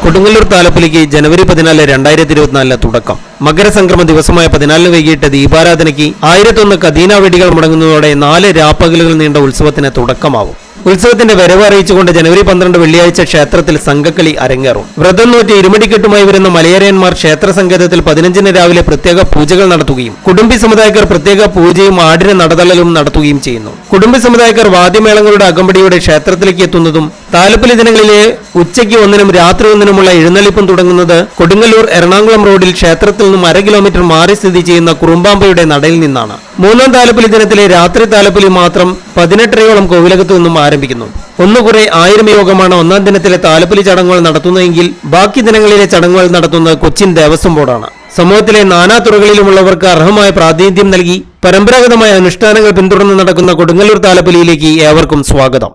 കൊടുങ്ങല്ലൂർ താലപ്പൊലിക്ക് ജനുവരി 14, 2024 തുടക്കം. മകരസംക്രമ ദിവസമായ 14 വൈകിട്ട് ദീപാരാധനയ്ക്ക് 1001 കദീന വെടികൾ മുടങ്ങുന്നതോടെ 4 രാപ്പകലുകൾ നീണ്ട ഉത്സവത്തിന് തുടക്കമാവും. ഉത്സവത്തിന്റെ വരവ് അറിയിച്ചുകൊണ്ട് ജനുവരി 12 വെള്ളിയാഴ്ച ക്ഷേത്രത്തിൽ സംഘക്കളി അരങ്ങേറും. വ്രതം നോറ്റി ഇരുമുടിക്കെട്ടുമായി വരുന്ന മലയരയന്മാർ ക്ഷേത്ര സങ്കേതത്തിൽ 15-ന് രാവിലെ പ്രത്യേക പൂജകൾ നടത്തുകയും കുടുംബി സമുദായക്കാർ പ്രത്യേക പൂജയും ആടിന് നടതള്ളലും നടത്തുകയും ചെയ്യുന്നു. കുടുംബി സമുദായക്കാർ വാദ്യമേളങ്ങളുടെ അകമ്പടിയോടെ ക്ഷേത്രത്തിലേക്ക് എത്തുന്നതും താലപ്പൊലി ദിനങ്ങളിലെ ഉച്ചയ്ക്ക് 1-നും രാത്രി 1-നുമുള്ള എഴുന്നള്ളിപ്പും തുടങ്ങുന്നത് കൊടുങ്ങല്ലൂർ എറണാകുളം റോഡിൽ ക്ഷേത്രത്തിൽ നിന്നും 1/2 കിലോമീറ്റർ മാറി സ്ഥിതി ചെയ്യുന്ന കുറുമ്പാമ്പയുടെ നടയിൽ നിന്നാണ്. 3-ാം താലപ്പൊലി ദിനത്തിലെ രാത്രി താലപ്പൊലി മാത്രം 18-ഓളം കോവിലകത്തു നിന്നും ആരംഭിക്കുന്നു. ഒന്നുകുറെ 1000 യോഗമാണ് 1-ാം ദിനത്തിലെ താലപ്പൊലി ചടങ്ങുകൾ നടത്തുന്നതെങ്കിൽ ബാക്കി ദിനങ്ങളിലെ ചടങ്ങുകൾ നടത്തുന്നത് കൊച്ചിൻ ദേവസ്വം ബോർഡാണ്. സമൂഹത്തിലെ നാനാതുറകളിലുമുള്ളവർക്ക് അർഹമായ പ്രാതിനിധ്യം നൽകി പരമ്പരാഗതമായ അനുഷ്ഠാനങ്ങൾ പിന്തുടർന്ന് നടക്കുന്ന കൊടുങ്ങല്ലൂർ താലപ്പൊലിയിലേക്ക് ഏവർക്കും സ്വാഗതം.